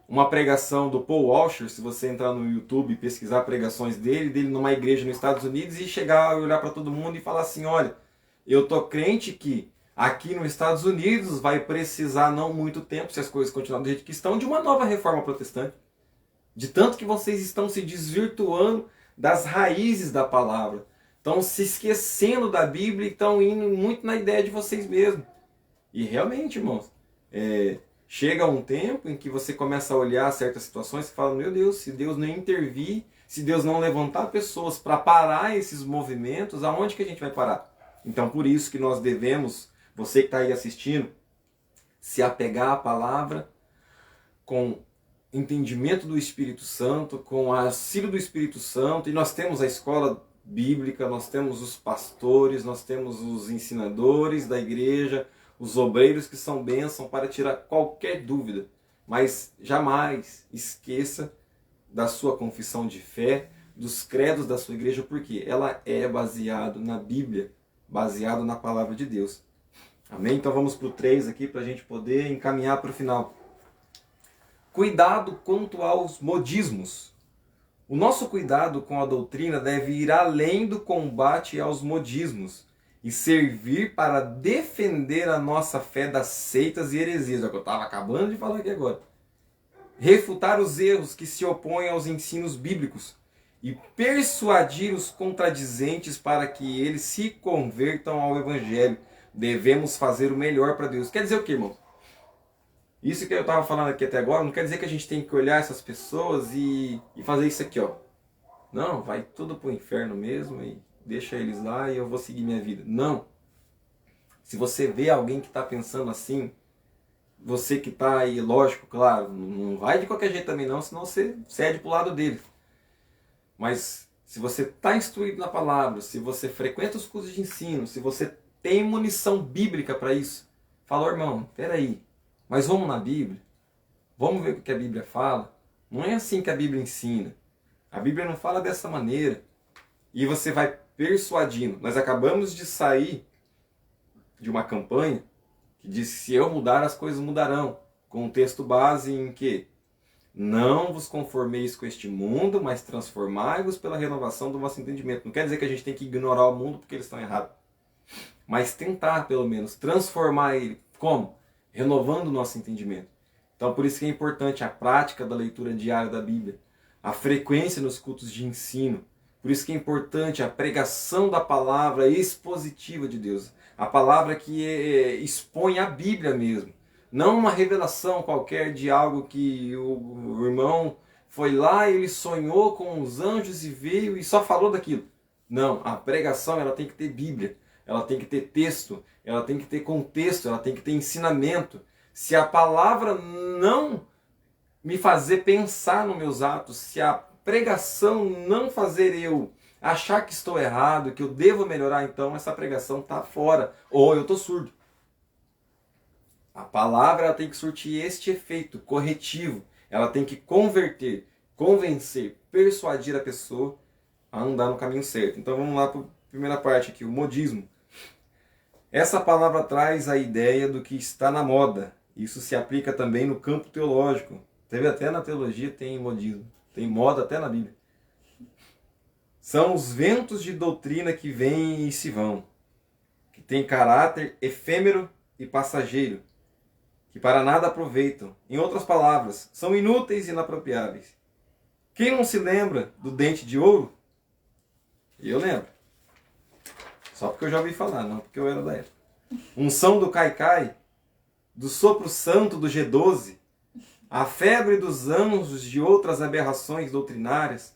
uma pregação do Paul Washer, se você entrar no YouTube e pesquisar pregações dele numa igreja nos Estados Unidos e chegar e olhar para todo mundo e falar assim, olha, eu tô crente que aqui nos Estados Unidos vai precisar não muito tempo, se as coisas continuarem do jeito que estão, de uma nova reforma protestante. De tanto que vocês estão se desvirtuando das raízes da palavra. Estão se esquecendo da Bíblia e estão indo muito na ideia de vocês mesmos. E realmente, irmãos, chega um tempo em que você começa a olhar certas situações e fala, meu Deus, se Deus não intervir, se Deus não levantar pessoas para parar esses movimentos, aonde que a gente vai parar? Então, por isso que nós devemos, você que está aí assistindo, se apegar à palavra com entendimento do Espírito Santo, com auxílio do Espírito Santo, e nós temos a escola bíblica, nós temos os pastores, nós temos os ensinadores da igreja, os obreiros que são bênção para tirar qualquer dúvida, mas jamais esqueça da sua confissão de fé, dos credos da sua igreja, porque ela é baseada na Bíblia, baseado na palavra de Deus. Amém? Então vamos para o 3 aqui para a gente poder encaminhar para o final. Cuidado quanto aos modismos. O nosso cuidado com a doutrina deve ir além do combate aos modismos e servir para defender a nossa fé das seitas e heresias. É o que eu estava acabando de falar aqui agora. Refutar os erros que se opõem aos ensinos bíblicos e persuadir os contradizentes para que eles se convertam ao Evangelho. Devemos fazer o melhor para Deus. Quer dizer o que, irmão? Isso que eu estava falando aqui até agora não quer dizer que a gente tem que olhar essas pessoas e fazer isso aqui, ó. Não, vai tudo pro inferno mesmo e deixa eles lá e eu vou seguir minha vida. Não. Se você vê alguém que está pensando assim, você que está aí, lógico, claro, não vai de qualquer jeito também não, senão você cede pro lado dele. Mas se você está instruído na palavra, se você frequenta os cursos de ensino, se você tem munição bíblica para isso, fala, irmão, peraí, mas vamos na Bíblia? Vamos ver o que a Bíblia fala? Não é assim que a Bíblia ensina. A Bíblia não fala dessa maneira. E você vai persuadindo. Nós acabamos de sair de uma campanha que diz que se eu mudar, as coisas mudarão. Com um texto base em que não vos conformeis com este mundo, mas transformai-vos pela renovação do vosso entendimento. Não quer dizer que a gente tem que ignorar o mundo porque eles estão errados. Mas tentar, pelo menos, transformar ele. Como? Renovando o nosso entendimento. Então, por isso que é importante a prática da leitura diária da Bíblia, a frequência nos cultos de ensino. Por isso que é importante a pregação da palavra expositiva de Deus. A palavra que expõe a Bíblia mesmo. Não uma revelação qualquer de algo que o irmão foi lá e ele sonhou com os anjos e veio e só falou daquilo. Não, a pregação ela tem que ter Bíblia. Ela tem que ter texto, ela tem que ter contexto, ela tem que ter ensinamento. Se a palavra não me fazer pensar nos meus atos, se a pregação não fazer eu achar que estou errado, que eu devo melhorar, então essa pregação está fora, ou eu estou surdo. A palavra ela tem que surtir este efeito corretivo, ela tem que converter, convencer, persuadir a pessoa a andar no caminho certo. Então vamos lá para a primeira parte aqui, o modismo. Essa palavra traz a ideia do que está na moda. Isso se aplica também no campo teológico. Teve até na teologia tem modismo. Tem moda até na Bíblia. São os ventos de doutrina que vêm e se vão, que têm caráter efêmero e passageiro, que para nada aproveitam. Em outras palavras, são inúteis e inapropriáveis. Quem não se lembra do dente de ouro? Eu lembro. Só porque eu já ouvi falar, não porque eu era da época. Unção do Caicai, do sopro santo do G12, a febre dos anjos de outras aberrações doutrinárias.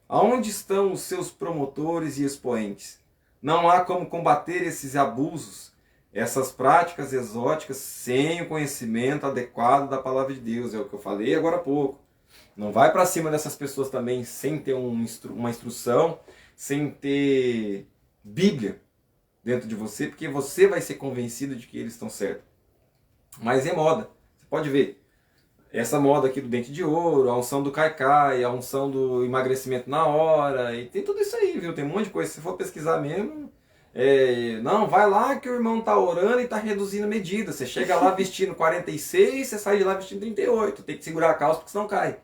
Aonde estão os seus promotores e expoentes? Não há como combater esses abusos, essas práticas exóticas, sem o conhecimento adequado da palavra de Deus. É o que eu falei agora há pouco. Não vai para cima dessas pessoas também sem ter uma instrução, sem ter Bíblia dentro de você, porque você vai ser convencido de que eles estão certos. Mas é moda. Você pode ver. Essa moda aqui do dente de ouro, a unção do caicai, a unção do emagrecimento na hora, e tem tudo isso aí, viu? Tem um monte de coisa. Se for pesquisar mesmo, não, vai lá que o irmão tá orando e tá reduzindo a medida. Você chega lá vestindo 46, você sai de lá vestindo 38. Tem que segurar a calça porque senão cai.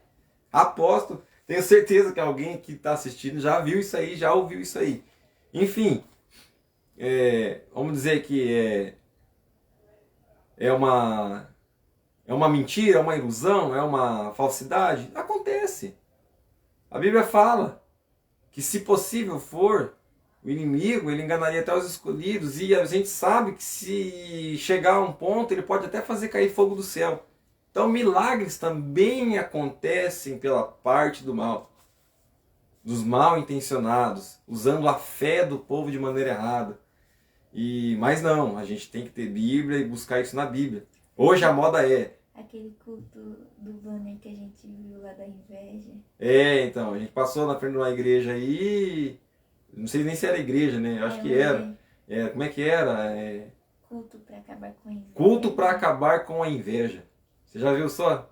Aposto, tenho certeza que alguém que está assistindo já viu isso aí, já ouviu isso aí. Enfim, vamos dizer que é uma mentira, é uma ilusão, é uma falsidade? Acontece. A Bíblia fala que, se possível for, o inimigo ele enganaria até os escolhidos, e a gente sabe que, se chegar a um ponto, ele pode até fazer cair fogo do céu. Então milagres também acontecem pela parte do mal, dos mal intencionados, usando a fé do povo de maneira errada. Mas não, a gente tem que ter Bíblia e buscar isso na Bíblia. Hoje a moda é... Aquele culto do banner que a gente viu lá da inveja. Então, a gente passou na frente de uma igreja aí, não sei nem se era igreja, né? Eu acho que era. Como é que era? Culto para acabar com a inveja. Culto para acabar com a inveja. Você já viu só?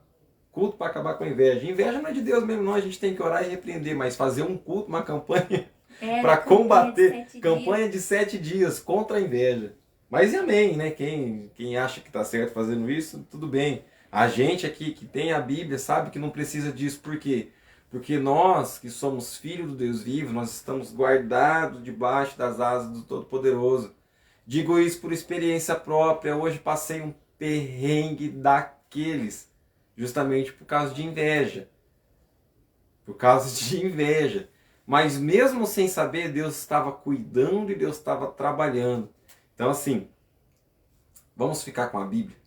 Culto para acabar com a inveja. Inveja não é de Deus mesmo, não. A gente tem que orar e repreender, mas fazer um culto, uma campanha para combater. Campanha de 7 dias contra a inveja. Mas e amém, né? Quem acha que está certo fazendo isso, tudo bem. A gente aqui que tem a Bíblia sabe que não precisa disso. Por quê? Porque nós, que somos filhos do Deus vivo, nós estamos guardados debaixo das asas do Todo-Poderoso. Digo isso por experiência própria. Hoje passei um perrengue daqueles, justamente por causa de inveja. Por causa de inveja. Mas mesmo sem saber, Deus estava cuidando e Deus estava trabalhando. Então assim, vamos ficar com a Bíblia,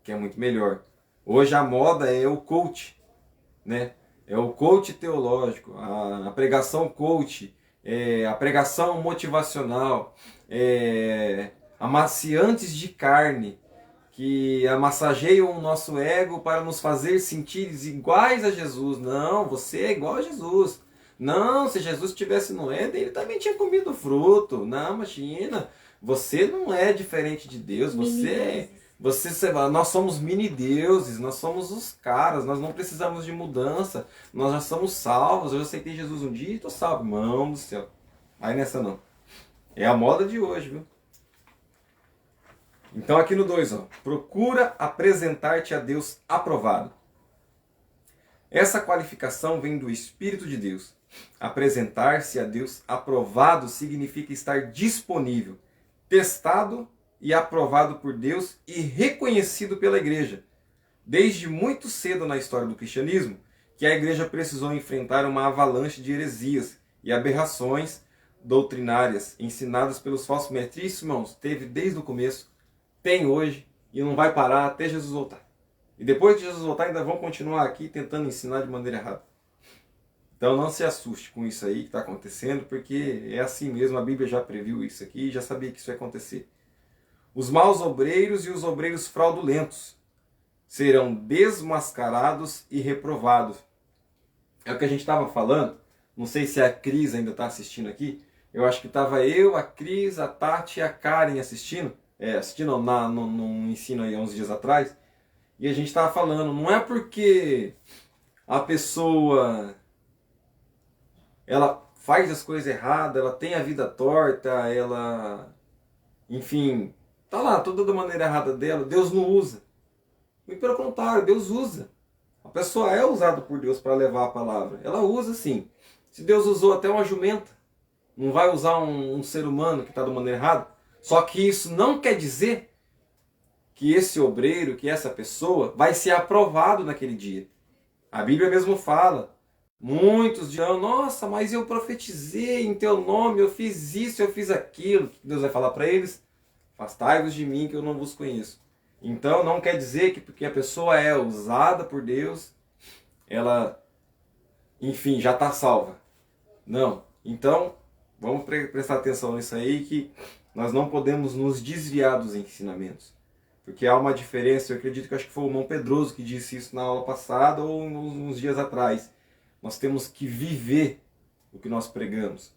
que é muito melhor. Hoje a moda é o coach, né? É o coach teológico, a pregação coach, a pregação motivacional, amaciantes de carne, que amassageiam o nosso ego para nos fazer sentir iguais a Jesus. Não, você é igual a Jesus. Não, se Jesus estivesse no Éden, ele também tinha comido fruto. Não, imagina, você não é diferente de Deus, nós somos mini-deuses, nós somos os caras, nós não precisamos de mudança, nós já somos salvos. Eu aceitei Jesus um dia e estou salvo. Mão do céu. Aí nessa não. É a moda de hoje, viu? Então aqui no 2, procura apresentar-te a Deus aprovado. Essa qualificação vem do Espírito de Deus. Apresentar-se a Deus aprovado significa estar disponível, testado e aprovado por Deus e reconhecido pela igreja. Desde muito cedo na história do cristianismo, que a igreja precisou enfrentar uma avalanche de heresias e aberrações doutrinárias ensinadas pelos falsos mestres. Isso, irmãos, teve desde o começo, tem hoje e não vai parar até Jesus voltar. E depois que Jesus voltar, ainda vão continuar aqui tentando ensinar de maneira errada. Então não se assuste com isso aí que está acontecendo, porque é assim mesmo, a Bíblia já previu isso aqui e já sabia que isso ia acontecer. Os maus obreiros e os obreiros fraudulentos serão desmascarados e reprovados. É o que a gente estava falando, não sei se a Cris ainda está assistindo aqui, eu acho que estava eu, a Cris, a Tati e a Karen assistindo num ensino aí há uns dias atrás, e a gente estava falando, não é porque a pessoa ela faz as coisas erradas, ela tem a vida torta, ela, enfim, tá lá, toda da maneira errada dela, Deus não usa. E pelo contrário, Deus usa. A pessoa é usada por Deus para levar a palavra. Ela usa sim. Se Deus usou até uma jumenta, não vai usar um ser humano que está da maneira errada? Só que isso não quer dizer que esse obreiro, que essa pessoa, vai ser aprovado naquele dia. A Bíblia mesmo fala. Muitos dirão, nossa, mas eu profetizei em teu nome, eu fiz isso, eu fiz aquilo. O que Deus vai falar para eles? Afastai-vos de mim que eu não vos conheço. Então não quer dizer que porque a pessoa é usada por Deus, ela, enfim, já está salva. Não. Então, vamos prestar atenção nisso aí, que nós não podemos nos desviar dos ensinamentos. Porque há uma diferença, eu acredito que acho que foi o irmão Pedroso que disse isso na aula passada ou uns dias atrás. Nós temos que viver o que nós pregamos,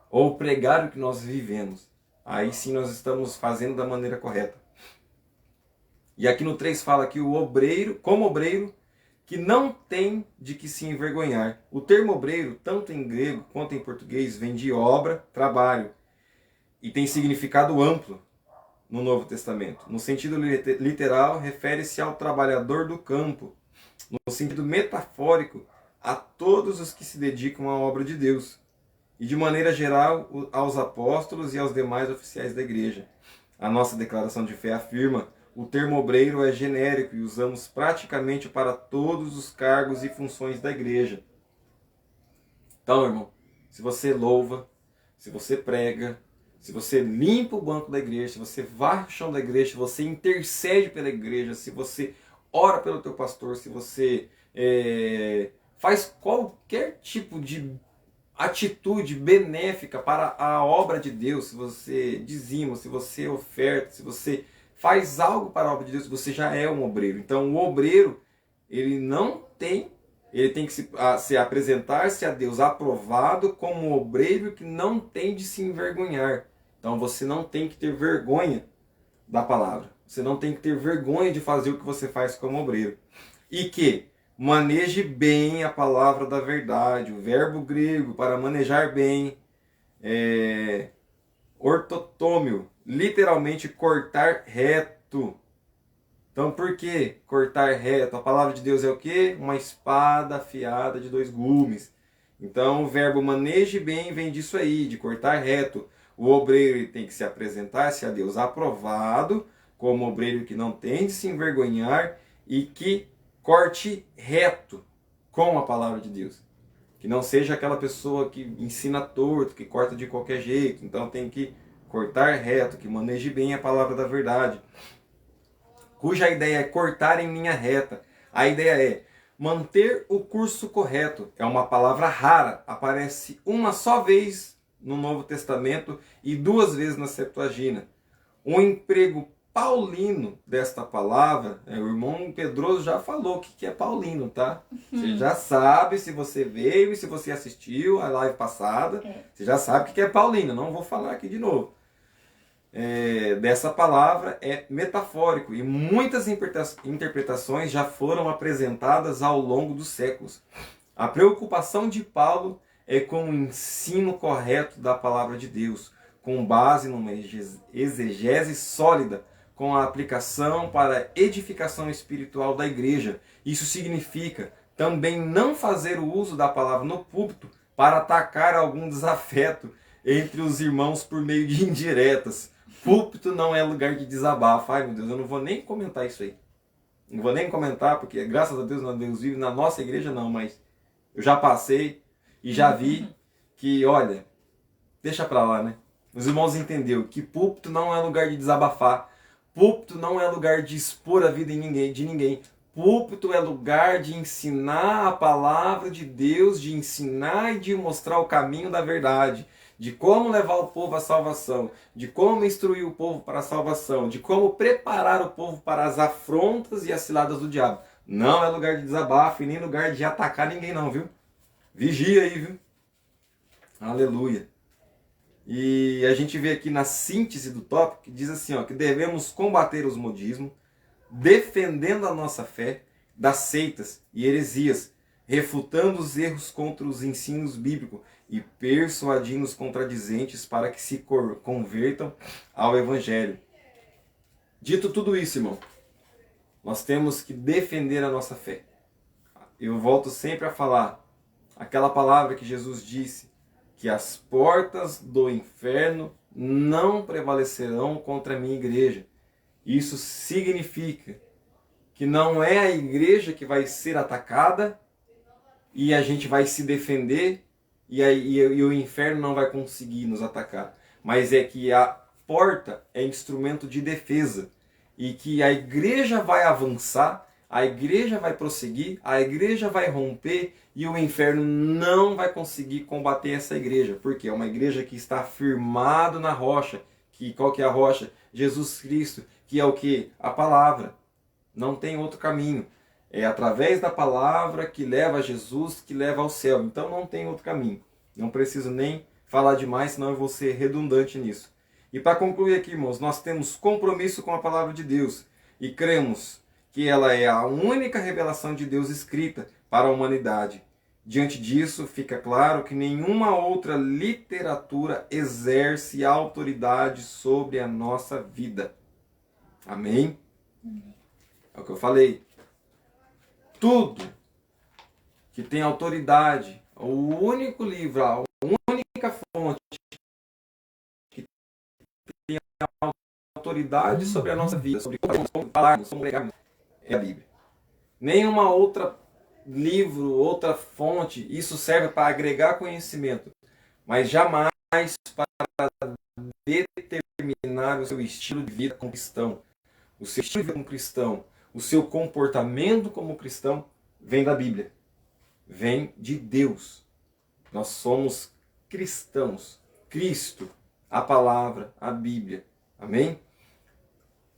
ou pregar o que nós vivemos. Aí sim nós estamos fazendo da maneira correta. E aqui no 3 fala que o obreiro, como obreiro, que não tem de que se envergonhar. O termo obreiro, tanto em grego quanto em português, vem de obra, trabalho, e tem significado amplo no Novo Testamento. No sentido literal, refere-se ao trabalhador do campo. No sentido metafórico, a todos os que se dedicam à obra de Deus. E de maneira geral, aos apóstolos e aos demais oficiais da igreja. A nossa declaração de fé afirma: o termo obreiro é genérico e usamos praticamente para todos os cargos e funções da igreja. Então, irmão, se você louva, se você prega, se você limpa o banco da igreja, se você varre o chão da igreja, se você intercede pela igreja, se você ora pelo teu pastor, se você faz qualquer tipo de atitude benéfica para a obra de Deus, se você dizima, se você oferta, se você faz algo para a obra de Deus, você já é um obreiro. Então o obreiro, ele tem que se apresentar-se a Deus aprovado como um obreiro que não tem de se envergonhar. Então você não tem que ter vergonha da palavra. Você não tem que ter vergonha de fazer o que você faz como obreiro. E que maneje bem a palavra da verdade. O verbo grego para manejar bem é ortotômio, literalmente cortar reto. Então por que cortar reto? A palavra de Deus é o quê? Uma espada afiada de 2 gumes. Então o verbo maneje bem vem disso aí, de cortar reto. O obreiro tem que se apresentar-se a Deus aprovado, como obreiro que não tem de se envergonhar e que corte reto com a palavra de Deus. Que não seja aquela pessoa que ensina torto, que corta de qualquer jeito. Então tem que cortar reto, que maneje bem a palavra da verdade. Cuja ideia é cortar em linha reta. A ideia é manter o curso correto. É uma palavra rara, aparece uma só vez no Novo Testamento e 2 vezes na Septuaginta. Um emprego paulino desta palavra, o irmão Pedroso já falou o que é paulino, tá? Você já sabe, se você veio e se você assistiu a live passada, você já sabe o que é paulino, não vou falar aqui de novo. Dessa palavra é metafórico e muitas interpretações já foram apresentadas ao longo dos séculos. A preocupação de Paulo é com o ensino correto da palavra de Deus, com base numa exegese sólida, com a aplicação para a edificação espiritual da igreja. Isso significa também não fazer o uso da palavra no púlpito para atacar algum desafeto entre os irmãos por meio de indiretas. Púlpito não é lugar de desabafo. Ai meu Deus, eu não vou nem comentar isso aí. Não vou nem comentar, porque graças a Deus Deus vive na nossa igreja não, mas eu já passei e já vi que, olha, deixa pra lá, né? Os irmãos entenderam que púlpito não é lugar de desabafar. Púlpito não é lugar de expor a vida de ninguém. Púlpito é lugar de ensinar a palavra de Deus, de ensinar e de mostrar o caminho da verdade, de como levar o povo à salvação, de como instruir o povo para a salvação, de como preparar o povo para as afrontas e as ciladas do diabo. Não é lugar de desabafo e nem lugar de atacar ninguém não, viu? Vigia aí, viu? Aleluia. E a gente vê aqui na síntese do tópico que diz assim, ó, que devemos combater os modismos, defendendo a nossa fé das seitas e heresias, refutando os erros contra os ensinos bíblicos e persuadindo os contradizentes para que se convertam ao Evangelho. Dito tudo isso, irmão, nós temos que defender a nossa fé. Eu volto sempre a falar aquela palavra que Jesus disse, que as portas do inferno não prevalecerão contra a minha igreja. Isso significa que não é a igreja que vai ser atacada e a gente vai se defender e o inferno não vai conseguir nos atacar. Mas é que a porta é instrumento de defesa e que a igreja vai avançar, a igreja vai prosseguir, a igreja vai romper e o inferno não vai conseguir combater essa igreja. Porque é uma igreja que está firmada na rocha. Qual que é a rocha? Jesus Cristo, que é o que? A palavra. Não tem outro caminho. É através da palavra que leva a Jesus, que leva ao céu. Então não tem outro caminho. Não preciso nem falar demais, senão eu vou ser redundante nisso. E para concluir aqui, irmãos, nós temos compromisso com a palavra de Deus. E cremos que ela é a única revelação de Deus escrita para a humanidade. Diante disso, fica claro que nenhuma outra literatura exerce autoridade sobre a nossa vida. Amém? É o que eu falei. Tudo que tem autoridade, o único livro, a única fonte que tem autoridade sobre a nossa vida, sobre como falarmos, como pregarmos, é a Bíblia. Nenhuma outra livro, outra fonte, isso serve para agregar conhecimento, mas jamais para determinar o seu estilo de vida como cristão. O seu estilo de vida como cristão, o seu comportamento como cristão vem da Bíblia, vem de Deus. Nós somos cristãos. Cristo, a palavra, a Bíblia. Amém?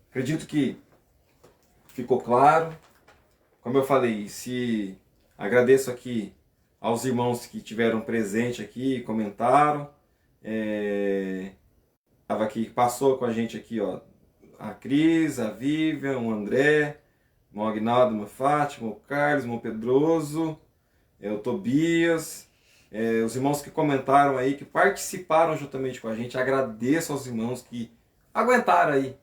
Acredito que ficou claro. Como eu falei, agradeço aqui aos irmãos que tiveram presente aqui, comentaram. Passou com a gente aqui, ó, a Cris, a Vivian, o André, o Agnaldo, o Fátima, o Carlos, o Pedroso, o Tobias, os irmãos que comentaram aí, que participaram juntamente com a gente. Agradeço aos irmãos que aguentaram aí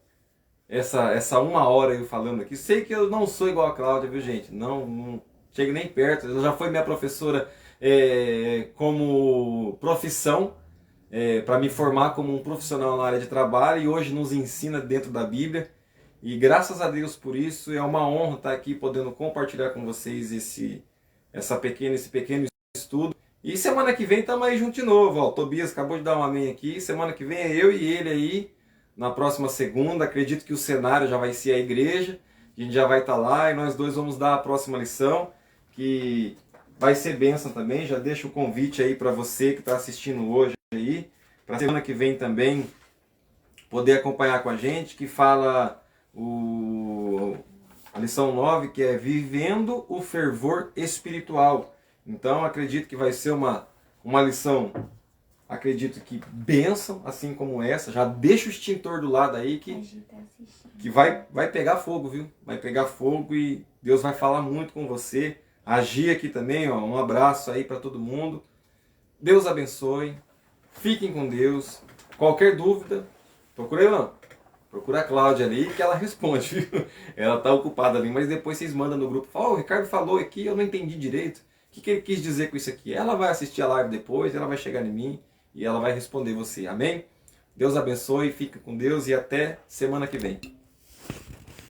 essa 1 hora eu falando aqui. Sei que eu não sou igual a Cláudia, viu, gente? Não chego nem perto. Ela já foi minha professora como profissão, para me formar como um profissional na área de trabalho, e hoje nos ensina dentro da Bíblia. E graças a Deus por isso. É uma honra estar aqui podendo compartilhar com vocês esse pequeno estudo. E semana que vem estamos aí junto de novo. Ó, o Tobias acabou de dar um amém aqui. Semana que vem é eu e ele aí. Na próxima segunda, acredito que o cenário já vai ser a igreja. A gente já vai estar lá e nós dois vamos dar a próxima lição, que vai ser bênção também. Já deixo o convite aí para você que está assistindo hoje aí, para semana que vem também poder acompanhar com a gente, que fala a lição 9, que é Vivendo o Fervor Espiritual. Então acredito que vai ser uma lição, acredito que bênção, assim como essa. Já deixa o extintor do lado aí que vai pegar fogo, viu? Vai pegar fogo e Deus vai falar muito com você. Agir aqui também, ó, um abraço aí para todo mundo. Deus abençoe. Fiquem com Deus. Qualquer dúvida, procura a Cláudia ali que ela responde, viu? Ela está ocupada ali, mas depois vocês mandam no grupo. Fala, o Ricardo falou aqui, eu não entendi direito. O que ele quis dizer com isso aqui? Ela vai assistir a live depois, ela vai chegar em mim e ela vai responder você. Amém? Deus abençoe, fica com Deus e até semana que vem.